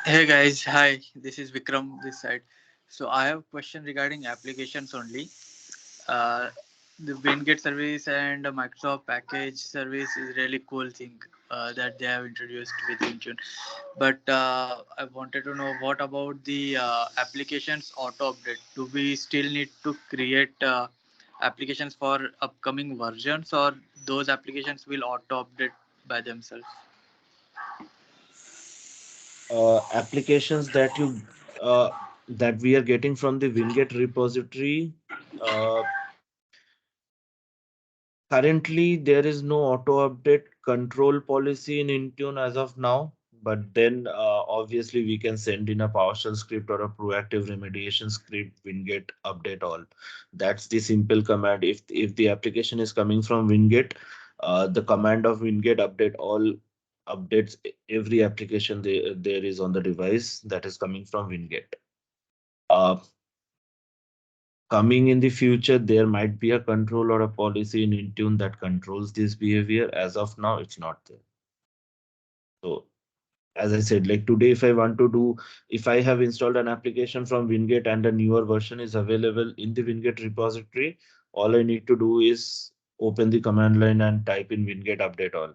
Hey guys, hi. This is Vikram this side. So I have a question regarding applications only. Uh, the WinGet service and the Microsoft package service is really cool thing that they have introduced with Intune. But I wanted to know what about the applications auto update? Do we still need to create applications for upcoming versions, or those applications will auto update by themselves? Applications that we are getting from the Winget repository. Uh, Currently, there is no auto update control policy in Intune as of now. But then, obviously, we can send in a PowerShell script or a proactive remediation script, Winget update all. That's the simple command. If the application is coming from Winget, the command of Winget update all updates every application there is on the device that is coming from Winget. Uh, Coming in the future, there might be a control or a policy in Intune that controls this behavior. As of now, it's not there. So, as I said, like today, if I have installed an application from Wingate and a newer version is available in the Wingate repository, all I need to do is open the command line and type in Wingate update all.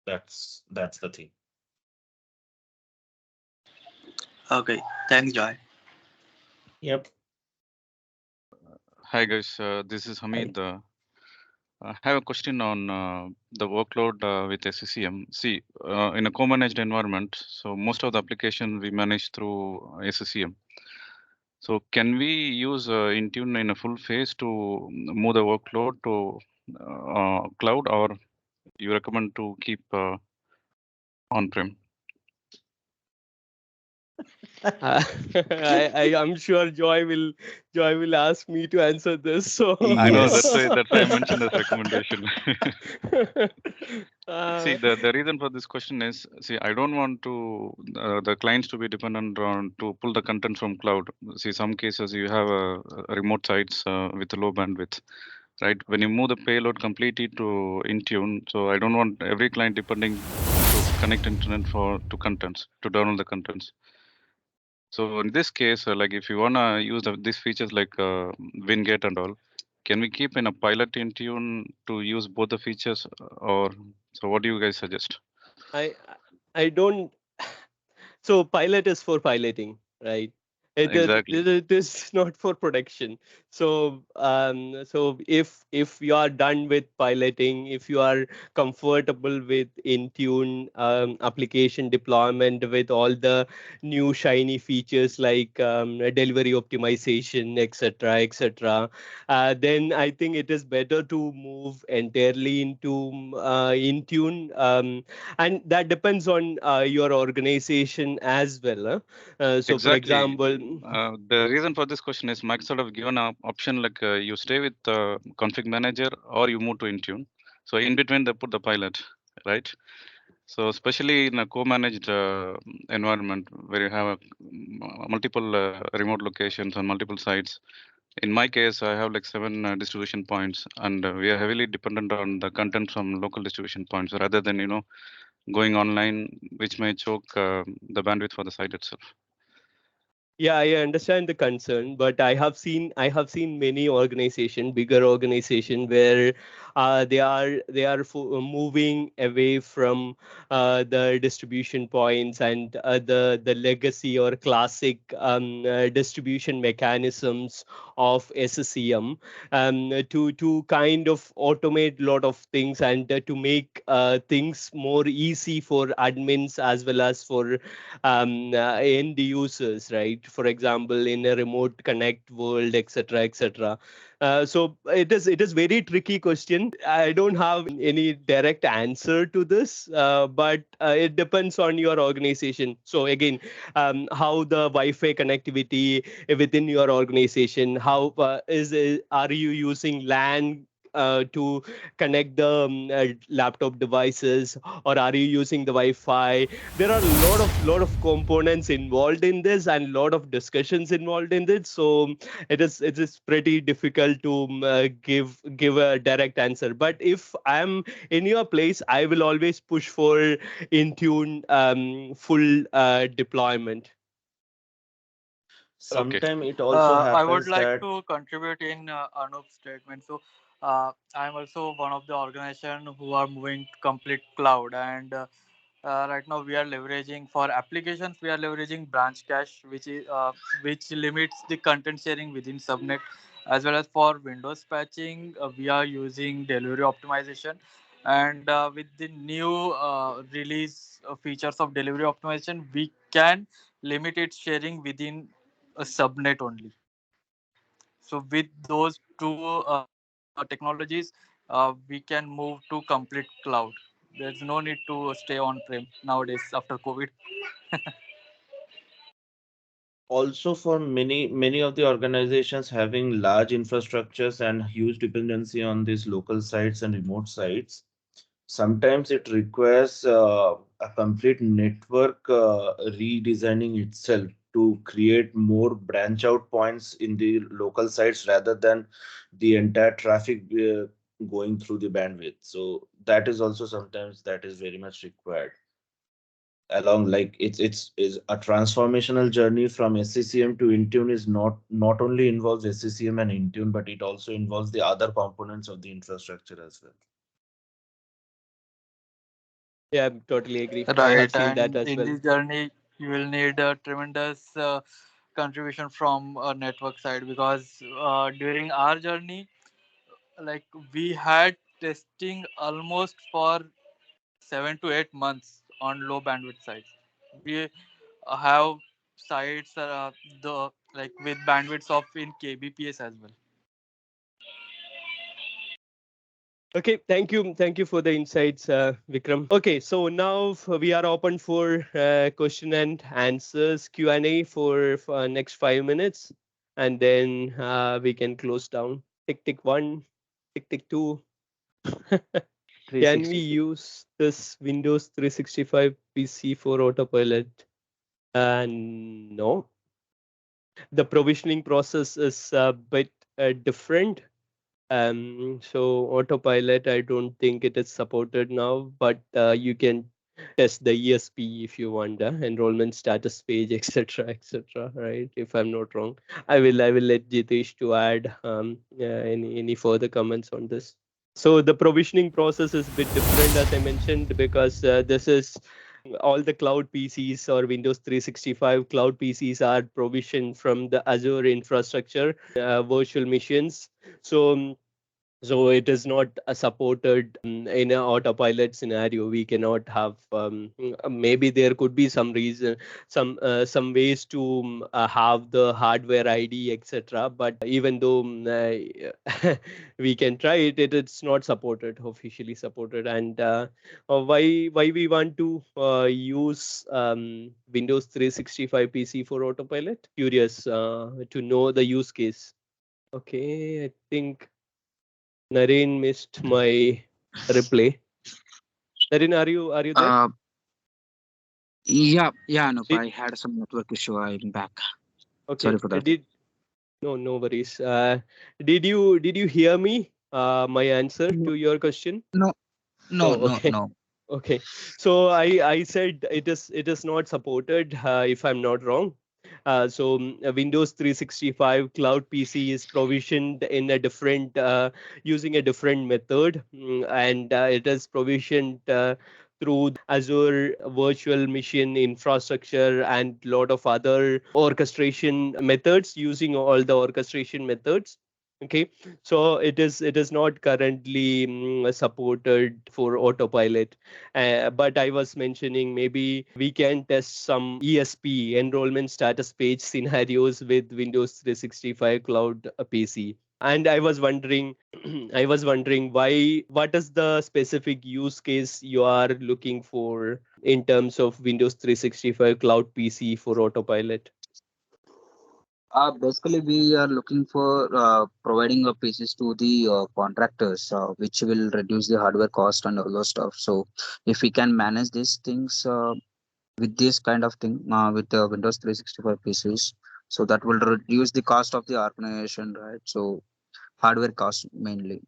That's the thing. Okay, thanks, Joy. Yep. Hi guys, this is Hi. Hamid. I have a question on the workload with SCCM. See, in a co-managed environment, so most of the application we manage through SCCM. So can we use Intune in a full phase to move the workload to cloud, or you recommend to keep on-prem? Uh, I'm sure Joy will ask me to answer this. So I know that's Yes. why I mentioned as recommendation. See, uh, the reason for this question is, see, I don't want to the clients to be dependent on to pull the content from cloud. See, some cases you have remote sites with low bandwidth, right? When you move the payload completely to Intune, so I don't want every client depending to connect internet for to contents to download the contents. So in this case, like if you wanna use these features like WinGet and all, can we keep in a pilot Intune to use both the features, or so? What do you guys suggest? I I don't. So pilot is for piloting, right? Exactly. It is not for production. So if you are done with piloting, if you are comfortable with Intune application deployment with all the new shiny features like delivery optimization, etc., etc., then I think it is better to move entirely into Intune. And that depends on your organization as well. So for Exactly. example, The reason for this question is Microsoft have given an option like you stay with config manager or you move to Intune. So in between they put the pilot, right? So especially in a co-managed environment where you have multiple remote locations on multiple sites. In my case, I have like 7 distribution points, and we are heavily dependent on the content from local distribution points rather than going online, which may choke the bandwidth for the site itself. yeah, I understand the concern, but I have seen many organization, bigger organization, where they are moving away from the distribution points and the legacy or classic distribution mechanisms of SCCM to kind of automate a lot of things and to make things more easy for admins as well as for end users, right? For example, in a remote connect world, etc., etc. So it is very tricky question. I don't have any direct answer to this, but it depends on your organization. So again, how the Wi-Fi connectivity within your organization, how are you using LAN to connect the laptop devices, or are you using the Wi-Fi? There are a lot of components involved in this and a lot of discussions involved in this. So it is pretty difficult to give a direct answer. But if I'm in your place, I will always push for Intune full deployment. Okay. Sometimes it also I would happens like that to contribute in Anup's statement. So, I'm also one of the organization who are moving to complete cloud, and right now we are leveraging for applications. We are leveraging branch cache, which limits the content sharing within subnet, as well as for Windows patching. We are using delivery optimization, and with the new release features of delivery optimization, we can limit its sharing within a subnet only. So with those two technologies, we can move to complete cloud. There's no need to stay on prem nowadays after COVID. also for many of the organizations having large infrastructures and huge dependency on these local sites and remote sites, sometimes it requires a complete network redesigning itself to create more branch out points in the local sites rather than the entire traffic going through the bandwidth. So that is also sometimes that is very much required. Along like it's is a transformational journey from SCCM to Intune is not only involves SCCM and Intune, but it also involves the other components of the infrastructure as well. Yeah, totally agree. I have Right, seen that and as in well. this journey, you will need a tremendous contribution from a network side, because during our journey, like we had testing almost for 7 to 8 months on low bandwidth sites. We have sites the like with bandwidths of in kbps as well. Okay, thank you for the insights, Vikram. Okay, so now we are open for question and answers Q&A for next 5 minutes, and then we can close down. Tick tick one, tick tick two. Can we 360. use this Windows 365 PC for Autopilot? No, the provisioning process is a bit different. So Autopilot, I don't think it is supported now, but you can test the ESP if you want, enrollment status page, etc., etc. Right? If I'm not wrong, I will let Jitesh to add any further comments on this. So the provisioning process is a bit different, as I mentioned, because this is all the cloud PCs or Windows 365 cloud PCs are provisioned from the Azure infrastructure virtual machines. So it is not supported in an autopilot scenario. We cannot have maybe there could be some reason, some ways to have the hardware ID, etc. But even though we can try it, it's not supported, officially supported. And why we want to use Windows 365 PC for autopilot? Curious to know the use case. Okay, I think Naren missed my replay. Naren, are you there? Uh, yeah, no, Did I had some network issue. I'm back. Sorry okay. for that. Did no worries. Did you hear me? My answer No, to your question? no, no, No. no, Okay. no. Okay. So I said it is not supported. If I'm not wrong. Windows 365 Cloud PC is provisioned in a different using a different method, and it is provisioned through Azure virtual machine infrastructure and lot of other orchestration methods, using all the orchestration methods. Okay, so it is not currently supported for autopilot. But I was mentioning maybe we can test some ESP, enrollment status page scenarios, with Windows 365 Cloud PC. And I was wondering, I was wondering what is the specific use case you are looking for in terms of Windows 365 Cloud PC for autopilot? Basically, we are looking for providing pieces to the contractors, which will reduce the hardware cost and all those stuff. So, if we can manage these things with this kind of thing with the Windows 365 PCs, so that will reduce the cost of the organization, right? So, hardware cost mainly.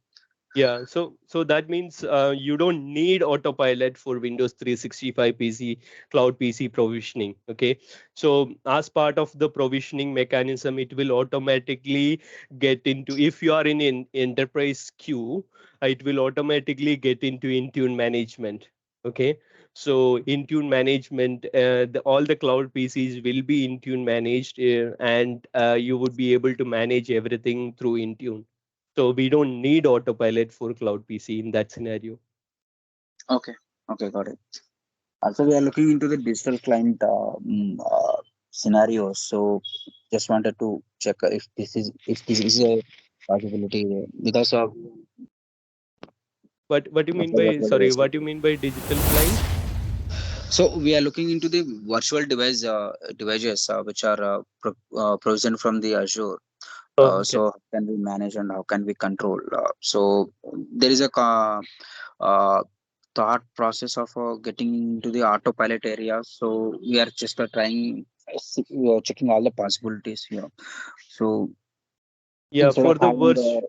Yeah, so that means you don't need Autopilot for Windows 365 PC cloud PC provisioning. Okay, so as part of the provisioning mechanism, it will automatically get into, if you are in enterprise queue, it will automatically get into Intune management. Okay, so Intune management, all the cloud PCs will be Intune managed, and you would be able to manage everything through Intune. So we don't need Autopilot for cloud PC in that scenario. Okay. Okay, got it. Also, we are looking into the digital client scenario. So, just wanted to check if this is a possibility because of What do you mean by, virtual sorry, device. what do you mean by digital client? So we are looking into the virtual devices which are provisioned from the Azure. Okay. So how can we manage and how can we control? So there is a uh, thought process of getting into the autopilot area. So we are just trying, we are checking all the possibilities here. So Yeah, instead for of the having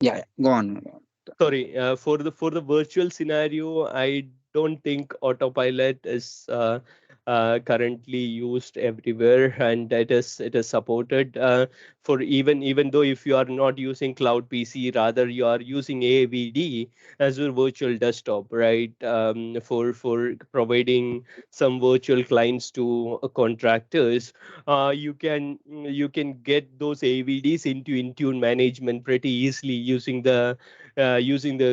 yeah, go on. sorry, for the virtual scenario, I don't think Autopilot is currently used everywhere, and it is supported for, even though if you are not using cloud PC, rather you are using AVD as your virtual desktop, right? For providing some virtual clients to contractors, you can get those AVDs into Intune management pretty easily using the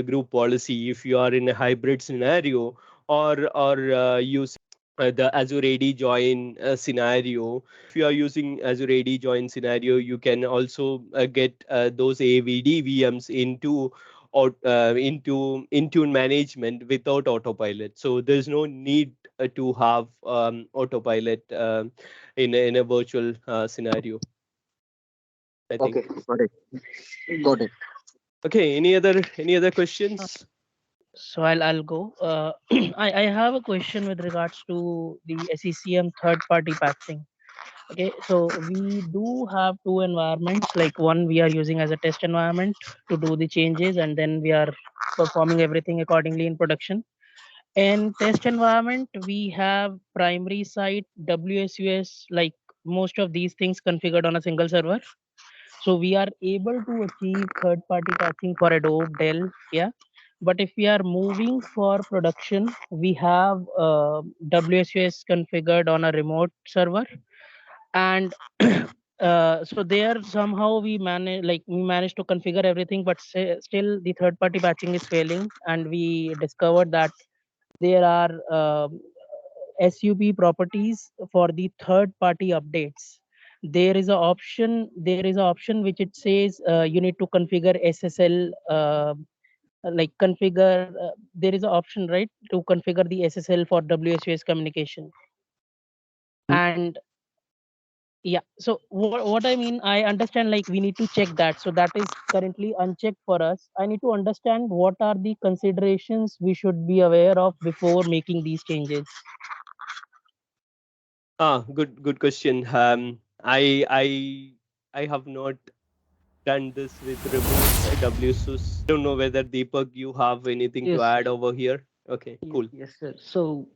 group policy if you are in a hybrid scenario, or using the Azure AD join scenario. If you are using Azure AD join scenario, you can also get those AVD VMs into Intune management without Autopilot. So there's no need to have Autopilot in a virtual scenario, I think. Okay, got it. Got it. Okay, any other questions? So I'll go. I have a question with regards to the SCCM third party patching. Okay, so we do have two environments. Like one we are using as a test environment to do the changes, and then we are performing everything accordingly in production. In test environment, we have primary site WSUS, like most of these things configured on a single server. So we are able to achieve third party patching for Adobe, Dell, yeah. But if we are moving for production, we have WSUS configured on a remote server, and so there somehow we managed to configure everything, but still the third party patching is failing, and we discovered that there are SUB properties for the third party updates. There is an option which it says you need to configure SSL, like configure there is an option, right, to configure the SSL for WSUS communication. And yeah, so what I mean, I understand, like we need to check that, so that is currently unchecked for us. I need to understand what are the considerations we should be aware of before making these changes. Good question. I have not done this with remote WSUS. I don't know whether Deepak, you have anything to Yes, add over here. Okay, cool. yes, sir. So,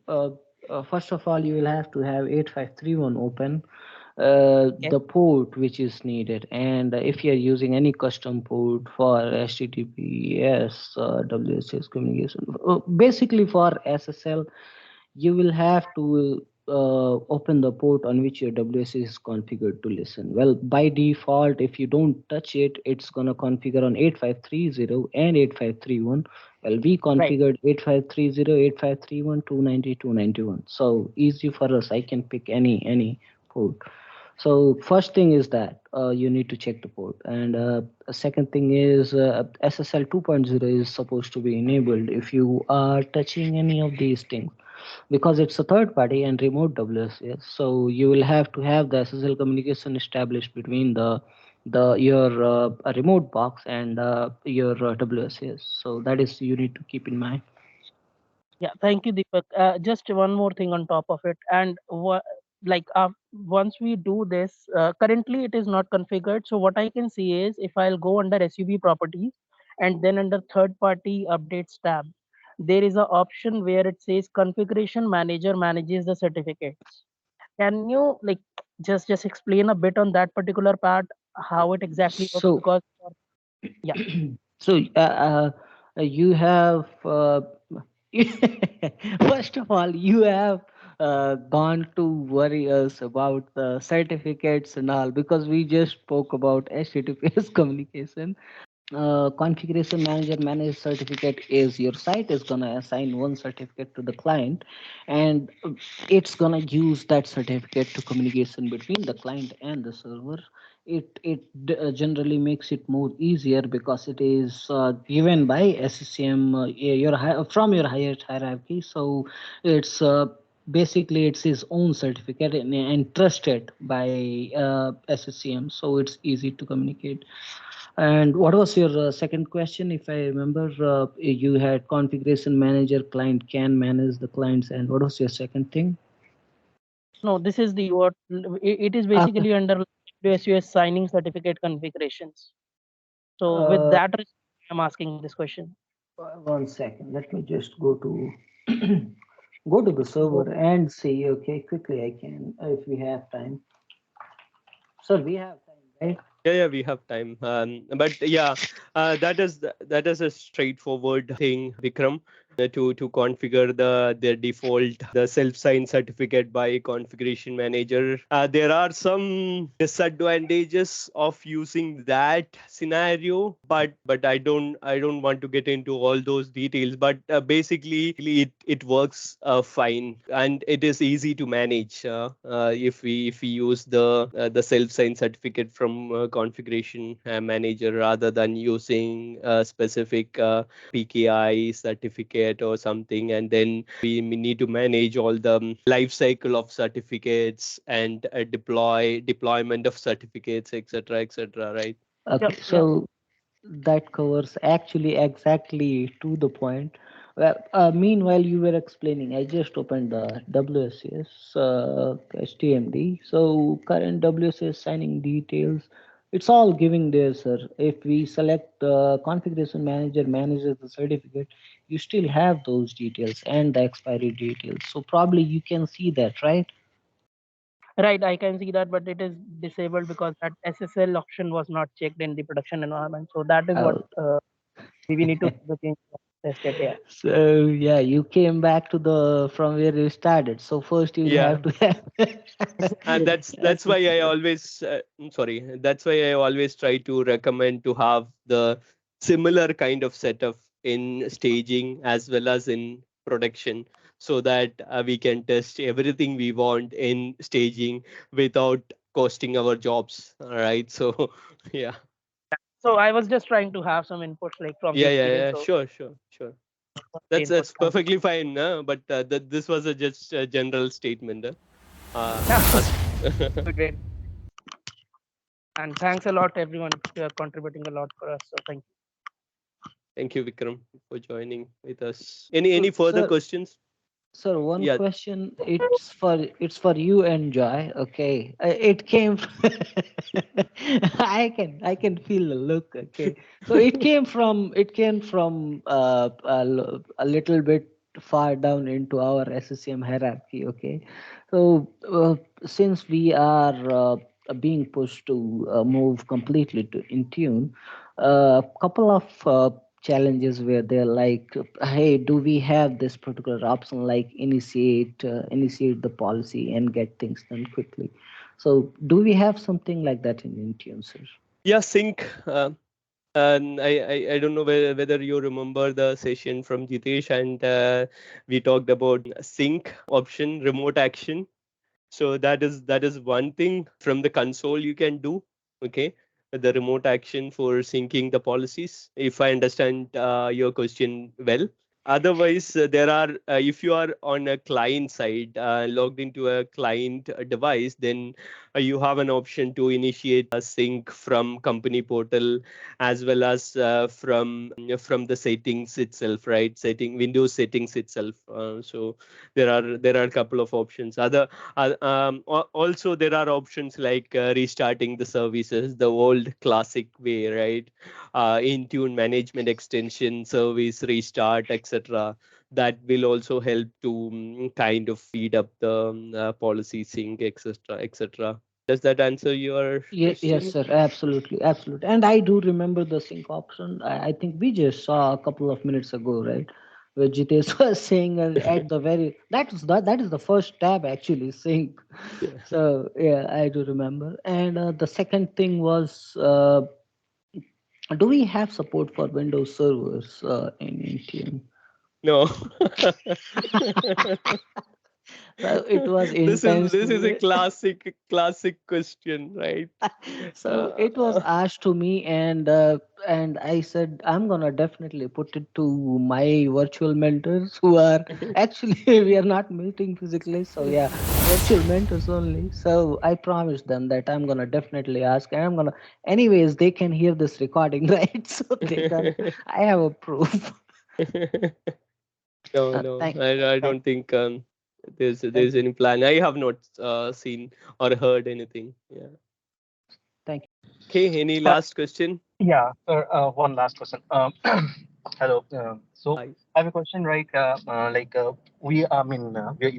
first of all, you will have to have 8531 open, Okay. the port which is needed, and if you are using any custom port for HTTPS, WSS communication, basically for SSL, you will have to open the port on which your WSS is configured to listen. Well, by default, if you don't touch it, it's gonna configure on 8530 and 8531. Well, we Right. configured 8530, 8531, 290, 291. So easy for us. I can pick any port. So first thing is that you need to check the port, and a second thing is SSL 2.0 is supposed to be enabled if you are touching any of these things. because it's a third party and remote WSS. So you will have to have the SSL communication established between the your remote box and your WSS. So that is you need to keep in mind. Yeah, thank you, Deepak. Just one more thing on top of it, and once we do this, currently it is not configured. So what I can see is if I'll go under SUB properties and then under third party updates tab, there is an option where it says configuration manager manages the certificates. Can you just explain a bit on that particular part, how it exactly works? So Because yeah. so you have first of all you have gone to worry us about the certificates and all, because we just spoke about HTTPS communication. Configuration manager managed certificate is your site is going to assign one certificate to the client, and it's going to use that certificate to communication between the client and the server. It generally makes it more easier because it is given by SCCM, from your highest hierarchy. So it's basically it's his own certificate and trusted by SCCM, so it's easy to communicate. And what was your second question? If I remember, you had configuration manager, client can manage the clients, and what was your second thing? No, this is the what it is Okay. basically under WSUS signing certificate configurations. So with Uh, that, I'm asking this question. 1 second. Let me just go to go to the Go. server and see. Okay, quickly I can if we have time. Sir, we have time, right? Yeah, we have time. But yeah, that is a straightforward thing, Vikram, to configure the default the self-signed certificate by configuration manager. There are some disadvantages of using that scenario, but I don't want to get into all those details. But basically, it works fine, and it is easy to manage if we use the self-signed certificate from configuration manager rather than using a specific PKI certificate or something, and then we need to manage all the life cycle of certificates and deployment of certificates, etc., right? Yep, Okay, yep. so that covers actually exactly to the point. Well, meanwhile, you were explaining, I just opened the WSS HTMD. So current WSS signing details, it's all giving there, sir. If we select configuration manager manages the certificate, you still have those details and the expiry details. So probably you can see that, right? Right, I can see that, but it is disabled because that SSL option was not checked in the production environment. So that is what Uh, we need to change test it. Yeah. So yeah, you came back to the from where you started. So first you will Yeah. have to have. And that's why I always sorry, that's why I always try to recommend to have the similar kind of setup in staging as well as in production, so that we can test everything we want in staging without costing our jobs. All right, so yeah. So I was just trying to have some inputs from the experience. Yeah, So sure. the That's inputs come. perfectly fine, but this was just a general statement. Yeah, As great. And thanks a lot, everyone. You are contributing a lot for us. So thank you. Thank you, Vikram, for joining with us. Any So, further sir, questions? sir, one Yeah. question. It's for you and Joy. Okay, it came. I can feel the look. Okay, so it came from a little bit far down into our SCCM hierarchy. Okay, so since we are being pushed to move completely to Intune, a couple of challenges where they're like, hey, do we have this particular option like initiate the policy and get things done quickly? So do we have something like that in Intune, sir? Yeah, sync. And I don't know whether you remember the session from Jitesh, and we talked about sync option, remote action. So that is one thing from the console you can do. Okay, the remote action for syncing the policies. If I understand your question well. Otherwise, there are if you are on a client side, logged into a client device, then you have an option to initiate a sync from company portal as well as from the settings itself, right? Windows settings itself. So there are a couple of options. Also there are options like restarting the services the old classic way, right? Intune management extension, service restart, etc. That will also help to kind of speed up the policy sync, etc., etc. Does that answer your Yes, question? sir. Absolutely, absolutely. And I do remember the sync option. I think we just saw a couple of minutes ago, right? Where Jitesh was saying at the very that is the first tab actually sync. Yeah. So yeah, I do remember. And the second thing was, do we have support for Windows servers in Intune? No. So it was This is a intentionally. classic question, right? So it was Uh, asked to me, and I said I'm gonna definitely put it to my virtual mentors who are actually we are not meeting physically, so yeah, virtual mentors only. So I promised them that I'm gonna definitely ask, and I'm gonna, anyways they can hear this recording, right? So they can, I have a proof. no, Thank I don't think there's any plan. I have not seen or heard anything. Yeah. thank Okay. Any Uh, last question? yeah, sir, one last question. Hello. So Hi. I have a question, right? We are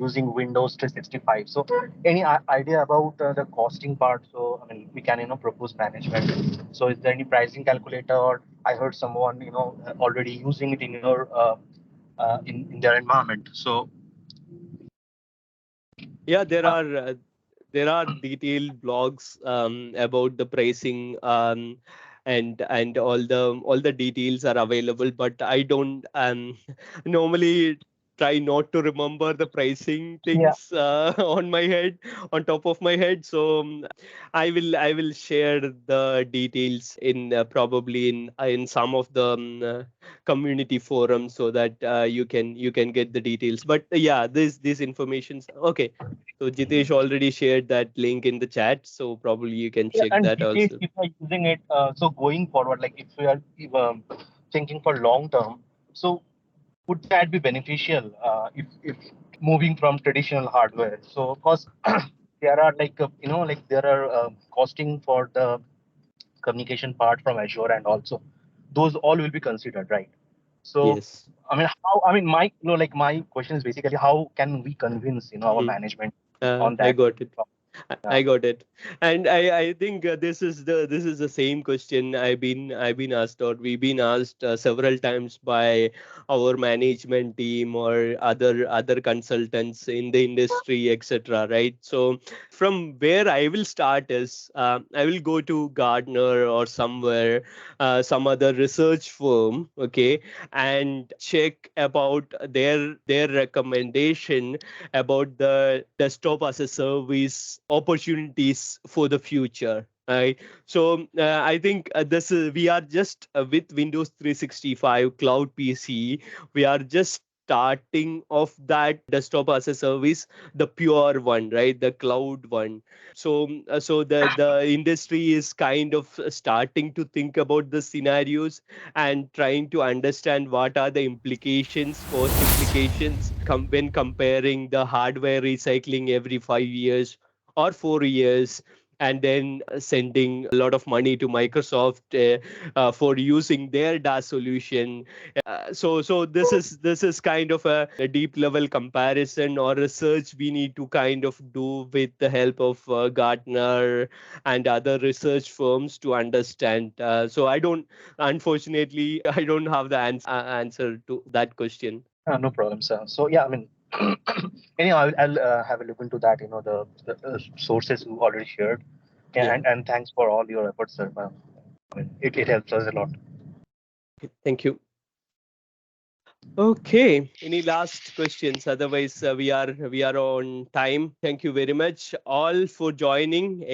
using Windows 365. So any idea about the costing part? So I mean, we can propose management. So is there any pricing calculator? Or I heard someone already using it in your in their environment. So Yeah, uh, there are detailed blogs about the pricing, and all the details are available, but I don't normally try not to remember the pricing yeah, things on top of my head. So I will share the details in probably in some of the community forums, so that you can get the details. But yeah, this information's okay. So Jitesh already shared that link in the chat, so probably you can yeah, check and that Jitesh, also. if you are using it, so going forward, like if we are thinking for long term, so would that be beneficial if moving from traditional hardware? So, of course, there are like there are costing for the communication part from Azure, and also those all will be considered, right? So, Yes. I mean, how? I mean, my question is basically how can we convince our Mhm. management on I that? got it. Yeah. I got it, and I think this is the same question I've been asked, or we've been asked several times by our management team or other consultants in the industry, etc. Right? So from where I will start is I will go to Gartner or somewhere, some other research firm, okay, and check about their recommendation about the desktop as a service opportunities for the future, right? So I think this is we are just with Windows 365 cloud PC, we are just starting of that desktop as a service, the pure one, right, the cloud one. So the industry is kind of starting to think about the scenarios and trying to understand what are the cost implications, when comparing the hardware recycling every 5 years or 4 years, and then sending a lot of money to Microsoft for using their DAS solution. So this is kind of a deep level comparison or research we need to kind of do with the help of Gartner and other research firms to understand. So unfortunately, I don't have the answer to that question. No problem, sir. So yeah, I mean, anyhow, I'll have a look into that. The sources you already shared. Yeah, Yeah. and thanks for all your efforts, sir. I mean, it helps us a lot. Thank you. Okay. Any last questions? Otherwise, we are on time. Thank you very much all for joining.